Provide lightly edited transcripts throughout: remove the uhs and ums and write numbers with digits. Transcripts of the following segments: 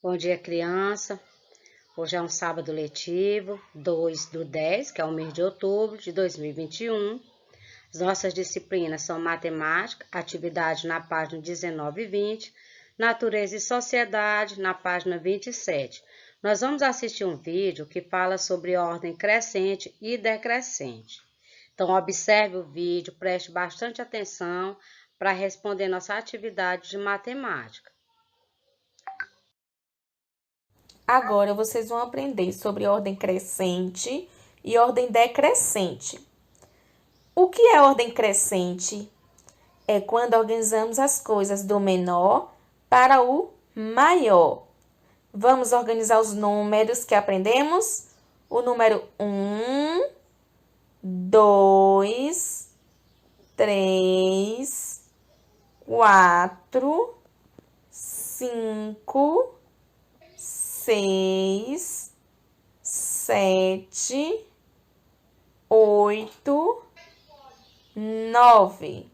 Bom dia, criança. Hoje é um sábado letivo, 2/10, que é o mês de outubro de 2021. As nossas disciplinas são matemática, atividade na página 19 e 20, natureza e sociedade na página 27. Nós vamos assistir um vídeo que fala sobre ordem crescente e decrescente. Então, observe o vídeo, preste bastante atenção para responder nossa atividade de matemática. Agora vocês vão aprender sobre ordem crescente e ordem decrescente. O que é ordem crescente? É quando organizamos as coisas do menor para o maior. Vamos organizar os números que aprendemos? O número 1, 2, 3, 4, 5, 6, 7, 8, 9.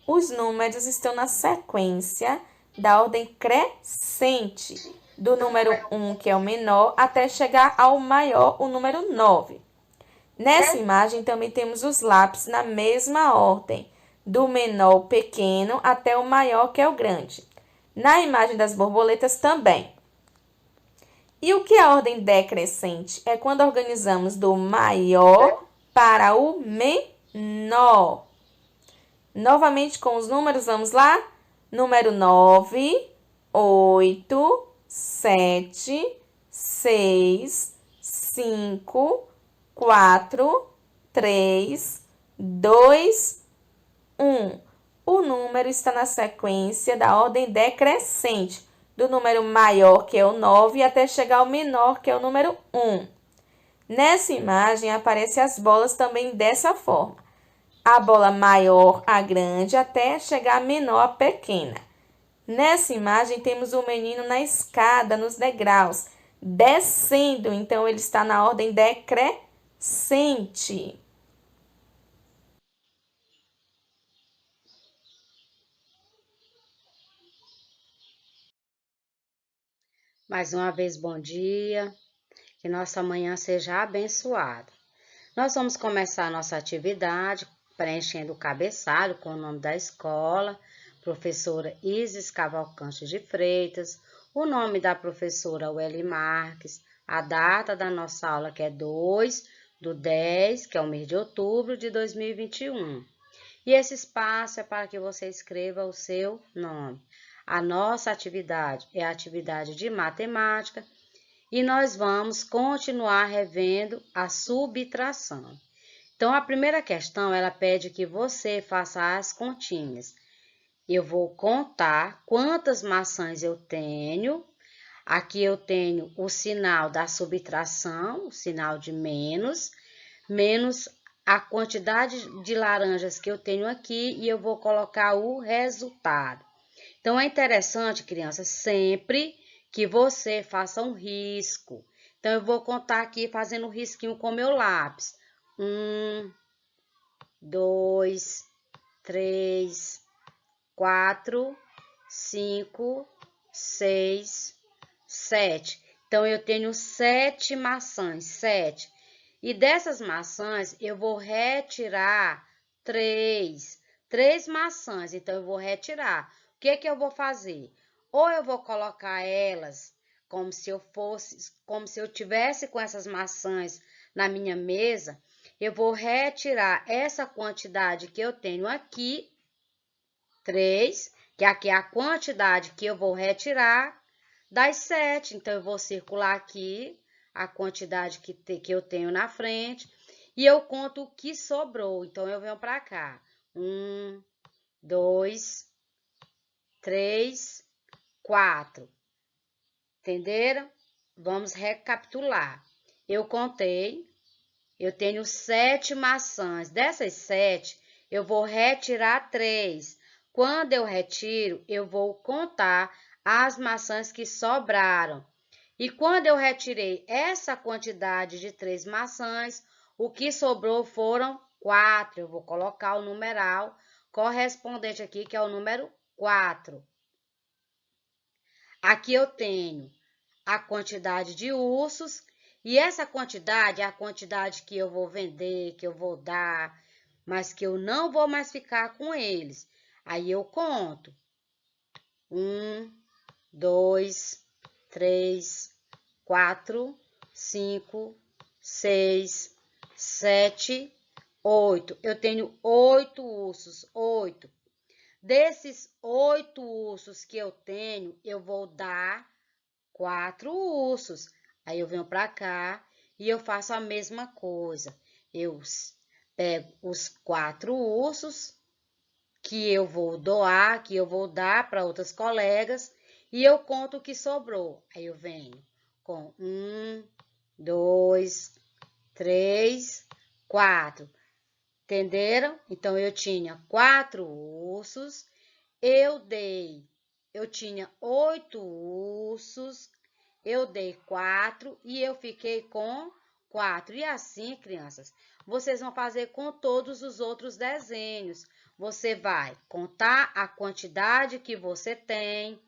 Os números estão na sequência da ordem crescente, do número 1, que é o menor, até chegar ao maior, o número 9. Nessa imagem também temos os lápis na mesma ordem, do menor, pequeno, até o maior, que é o grande. Na imagem das borboletas também. E o que é a ordem decrescente? É quando organizamos do maior para o menor. Novamente com os números, vamos lá? Número 9, 8, 7, 6, 5, 4, 3, 2, 1. O número está na sequência da ordem decrescente, do número maior, que é o 9, até chegar ao menor, que é o número 1. Nessa imagem, aparecem as bolas também dessa forma. A bola maior, a grande, até chegar a menor, a pequena. Nessa imagem, temos o menino na escada, nos degraus, descendo. Então, ele está na ordem decrescente. Mais uma vez, bom dia, que nossa manhã seja abençoada. Nós vamos começar a nossa atividade preenchendo o cabeçalho com o nome da escola, professora Isis Cavalcante de Freitas, o nome da professora Welly Marques, a data da nossa aula, que é 2/10, que é o mês de outubro de 2021. E esse espaço é para que você escreva o seu nome. A nossa atividade é a atividade de matemática e nós vamos continuar revendo a subtração. Então, a primeira questão, ela pede que você faça as continhas. Eu vou contar quantas maçãs eu tenho. Aqui eu tenho o sinal da subtração, o sinal de menos, menos a quantidade de laranjas que eu tenho aqui e eu vou colocar o resultado. Então, é interessante, criança, sempre que você faça um risco. Então, eu vou contar aqui fazendo um risquinho com meu lápis. 1, 2, 3, 4, 5, 6, 7. Então, eu tenho 7 maçãs, 7. E dessas maçãs, eu vou retirar 3. 3 maçãs, então eu vou retirar. O que que eu vou fazer? Ou eu vou colocar elas como se eu tivesse com essas maçãs na minha mesa, eu vou retirar essa quantidade que eu tenho aqui, 3, que aqui é a quantidade que eu vou retirar das 7. Então, eu vou circular aqui a quantidade que eu tenho na frente e eu conto o que sobrou. Então, eu venho para cá. 1, 2, 3, 4. Entenderam? Vamos recapitular. Eu contei, eu tenho 7 maçãs. Dessas 7, eu vou retirar 3. Quando eu retiro, eu vou contar as maçãs que sobraram. E quando eu retirei essa quantidade de 3 maçãs, o que sobrou foram 4. Eu vou colocar o numeral correspondente aqui, que é o número 4. Aqui eu tenho a quantidade de ursos, e essa quantidade é a quantidade que eu vou vender, que eu vou dar, mas que eu não vou mais ficar com eles. Aí eu conto. 1, 2, 3, 4, 5, 6, 7, 8. Eu tenho 8 ursos, 8. Desses 8 ursos que eu tenho, eu vou dar 4 ursos. Aí eu venho para cá e eu faço a mesma coisa. Eu pego os 4 ursos que eu vou doar, que eu vou dar para outras colegas, e eu conto o que sobrou. Aí eu venho com 1, 2, 3, 4. Entenderam? Então, eu tinha 4 ursos, eu tinha 8 ursos, eu dei 4 e eu fiquei com 4. E assim, crianças, vocês vão fazer com todos os outros desenhos. Você vai contar a quantidade que você tem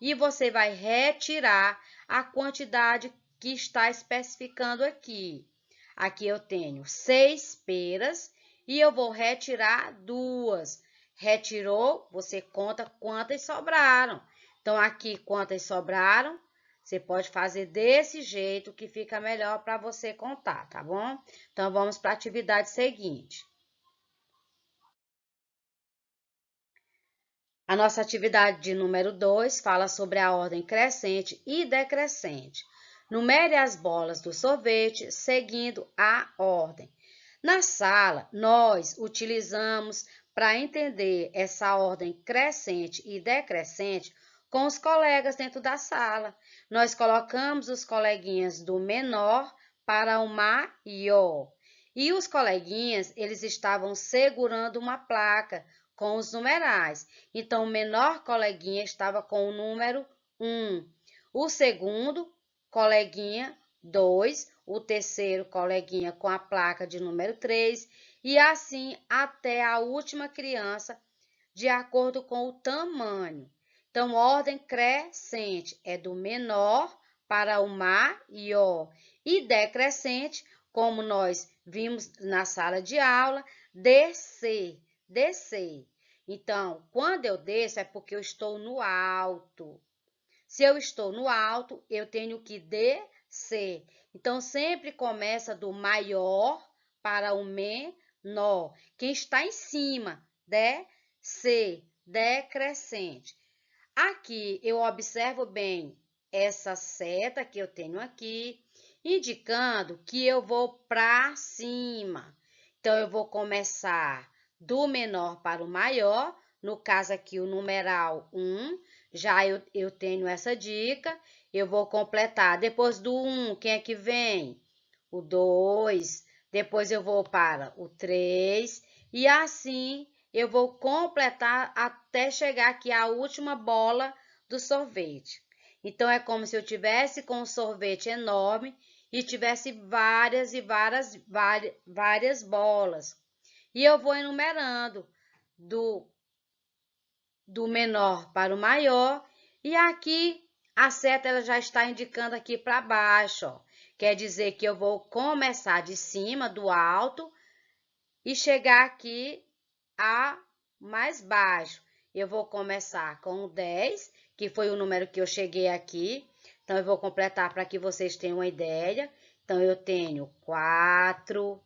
e você vai retirar a quantidade que está especificando aqui. Aqui eu tenho 6 peras e eu vou retirar 2. Retirou, você conta quantas sobraram. Então, aqui, quantas sobraram, você pode fazer desse jeito que fica melhor para você contar, tá bom? Então, vamos para a atividade seguinte. A nossa atividade de número 2 fala sobre a ordem crescente e decrescente. Numere as bolas do sorvete seguindo a ordem. Na sala, nós utilizamos para entender essa ordem crescente e decrescente com os colegas dentro da sala. Nós colocamos os coleguinhas do menor para o maior. E os coleguinhas, eles estavam segurando uma placa com os numerais. Então, o menor coleguinha estava com o número 1. O segundo coleguinha, 2. O terceiro coleguinha com a placa de número 3. E assim até a última criança, de acordo com o tamanho. Então, ordem crescente é do menor para o maior. E decrescente, como nós vimos na sala de aula, descer. Então, quando eu desço é porque eu estou no alto. Se eu estou no alto, eu tenho que descer. Então, sempre começa do maior para o menor. Quem está em cima, descer, decrescente. Aqui eu observo bem essa seta que eu tenho aqui, indicando que eu vou para cima. Então, eu vou começar do menor para o maior, no caso aqui o numeral 1, já eu tenho essa dica, eu vou completar. Depois do 1, quem é que vem? O 2, depois eu vou para o 3, e assim eu vou completar até chegar aqui à última bola do sorvete. Então, é como se eu tivesse com um sorvete enorme e tivesse várias bolas. E eu vou enumerando do menor para o maior. E aqui a seta ela já está indicando aqui para baixo, ó. Quer dizer que eu vou começar de cima, do alto, e chegar aqui a mais baixo. Eu vou começar com o 10, que foi o número que eu cheguei aqui. Então, eu vou completar para que vocês tenham uma ideia. Então, eu tenho 4,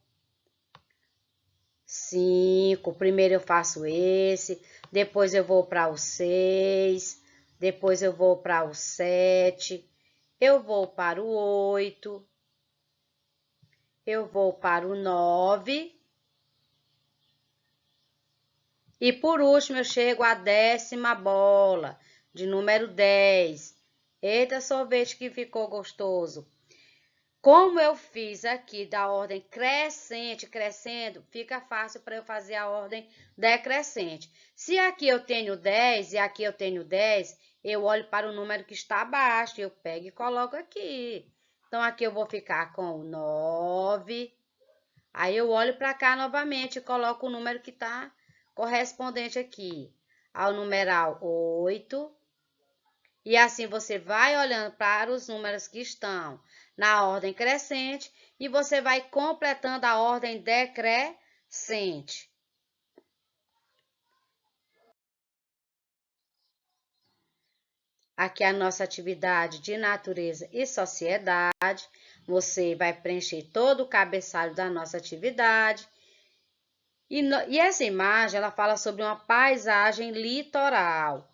5, primeiro eu faço esse, depois eu vou para o 6, depois eu vou para o 7, eu vou para o 8, eu vou para o 9, e por último eu chego à 10ª bola, de número 10. Eita, sorvete que ficou gostoso! Como eu fiz aqui da ordem crescente, crescendo, fica fácil para eu fazer a ordem decrescente. Se aqui eu tenho 10 e aqui eu tenho 10, eu olho para o número que está abaixo, eu pego e coloco aqui. Então, aqui eu vou ficar com o 9. Aí, eu olho para cá novamente e coloco o número que está correspondente aqui ao numeral 8. E assim você vai olhando para os números que estão na ordem crescente e você vai completando a ordem decrescente. Aqui a nossa atividade de natureza e sociedade. Você vai preencher todo o cabeçalho da nossa atividade. E essa imagem, ela fala sobre uma paisagem litoral.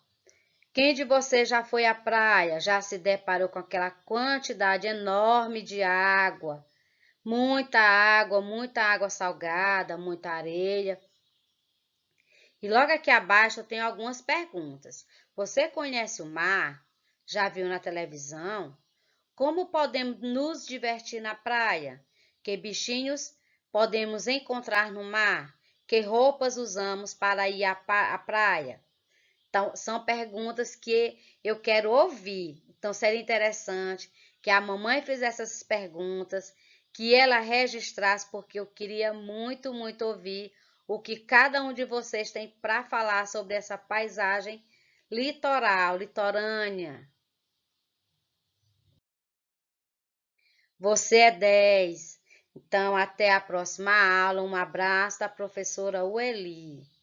Quem de vocês já foi à praia, já se deparou com aquela quantidade enorme de água? Muita água salgada, muita areia. E logo aqui abaixo eu tenho algumas perguntas. Você conhece o mar? Já viu na televisão? Como podemos nos divertir na praia? Que bichinhos podemos encontrar no mar? Que roupas usamos para ir à praia? Então, são perguntas que eu quero ouvir. Então, seria interessante que a mamãe fizesse essas perguntas, que ela registrasse, porque eu queria muito, muito ouvir o que cada um de vocês tem para falar sobre essa paisagem litoral, litorânea. Você é 10. Então, até a próxima aula. Um abraço da professora Ueli.